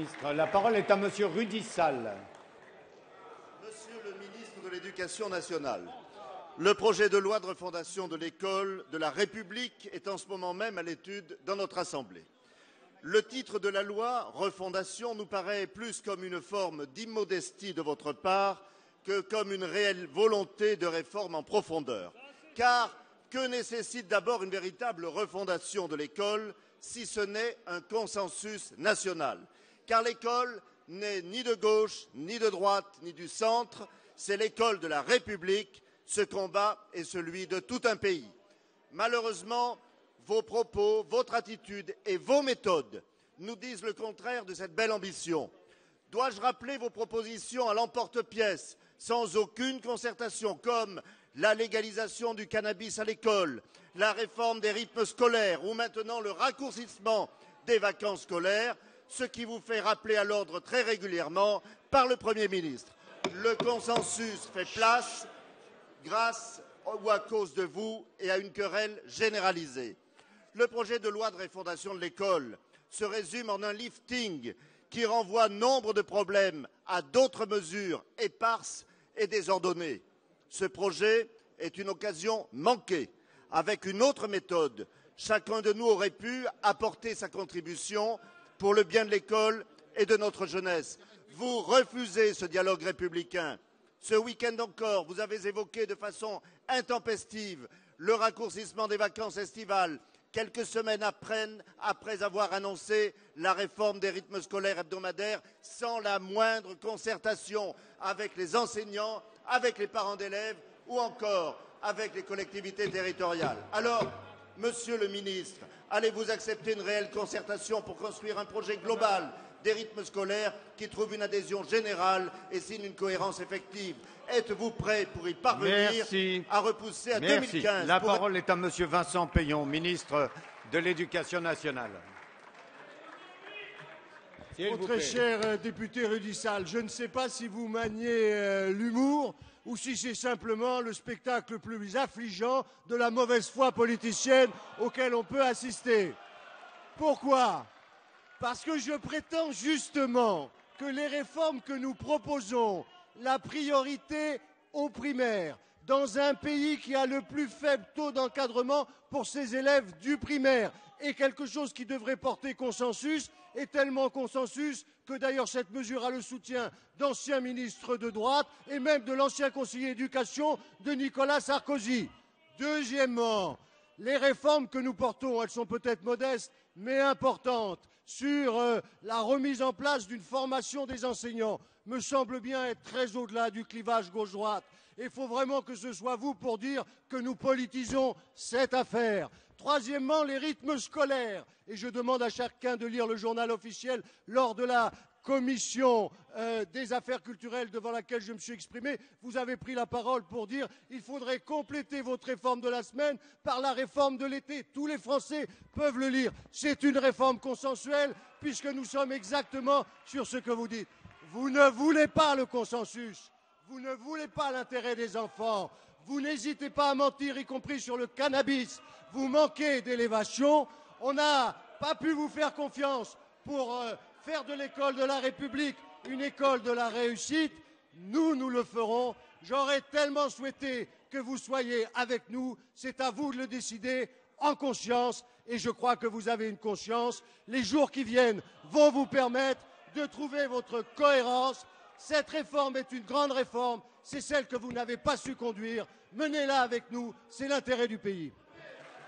ministre. La parole est à Monsieur Rudy Sall. Monsieur le ministre de l'Éducation nationale, le projet de loi de refondation de l'école de la République est en ce moment même à l'étude dans notre Assemblée. Le titre de la loi, refondation, nous paraît plus comme une forme d'immodestie de votre part que comme une réelle volonté de réforme en profondeur. Car que nécessite d'abord une véritable refondation de l'école si ce n'est un consensus national? Car l'école n'est ni de gauche, ni de droite, ni du centre, c'est l'école de la République. Ce combat est celui de tout un pays. Malheureusement, vos propos, votre attitude et vos méthodes nous disent le contraire de cette belle ambition. Dois-je rappeler vos propositions à l'emporte-pièce, sans aucune concertation, comme la légalisation du cannabis à l'école, la réforme des rythmes scolaires ou maintenant le raccourcissement des vacances scolaires, ce qui vous fait rappeler à l'ordre très régulièrement par le Premier ministre. Le consensus fait place grâce ou à cause de vous et à une querelle généralisée. Le projet de loi de refondation de l'école se résume en un lifting qui renvoie nombre de problèmes à d'autres mesures éparses et désordonnées. Ce projet est une occasion manquée. Avec une autre méthode, chacun de nous aurait pu apporter sa contribution pour le bien de l'école et de notre jeunesse. Vous refusez ce dialogue républicain. Ce week-end encore, vous avez évoqué de façon intempestive le raccourcissement des vacances estivales, quelques semaines après avoir annoncé la réforme des rythmes scolaires hebdomadaires, sans la moindre concertation avec les enseignants, avec les parents d'élèves ou encore avec les collectivités territoriales. Alors, Monsieur le ministre, allez-vous accepter une réelle concertation pour construire un projet global des rythmes scolaires qui trouve une adhésion générale et signe une cohérence effective? Êtes-vous prêt pour y parvenir à repousser à 2015? La parole est à Monsieur Vincent Peillon, ministre de l'Éducation nationale. Très cher député Rudy Sall, je ne sais pas si vous maniez l'humour ou si c'est simplement le spectacle le plus affligeant de la mauvaise foi politicienne auquel on peut assister. Pourquoi? Parce que je prétends justement que les réformes que nous proposons, la priorité aux primaires, dans un pays qui a le plus faible taux d'encadrement pour ses élèves du primaire, est quelque chose qui devrait porter consensus, et tellement consensus que d'ailleurs cette mesure a le soutien d'anciens ministres de droite et même de l'ancien conseiller éducation de Nicolas Sarkozy. Deuxièmement, les réformes que nous portons, elles sont peut-être modestes, mais importantes, sur la remise en place d'une formation des enseignants, me semble bien être très au-delà du clivage gauche-droite. Il faut vraiment que ce soit vous pour dire que nous politisons cette affaire. Troisièmement, les rythmes scolaires. Et je demande à chacun de lire le journal officiel lors de la commission des affaires culturelles devant laquelle je me suis exprimé. Vous avez pris la parole pour dire qu'il faudrait compléter votre réforme de la semaine par la réforme de l'été. Tous les Français peuvent le lire. C'est une réforme consensuelle puisque nous sommes exactement sur ce que vous dites. Vous ne voulez pas le consensus. Vous ne voulez pas l'intérêt des enfants. Vous n'hésitez pas à mentir, y compris sur le cannabis. Vous manquez d'élévation. On n'a pas pu vous faire confiance pour faire de l'école de la République une école de la réussite. Nous le ferons. J'aurais tellement souhaité que vous soyez avec nous. C'est à vous de le décider en conscience. Et je crois que vous avez une conscience. Les jours qui viennent vont vous permettre de trouver votre cohérence. Cette réforme est une grande réforme. C'est celle que vous n'avez pas su conduire. Menez-la avec nous. C'est l'intérêt du pays.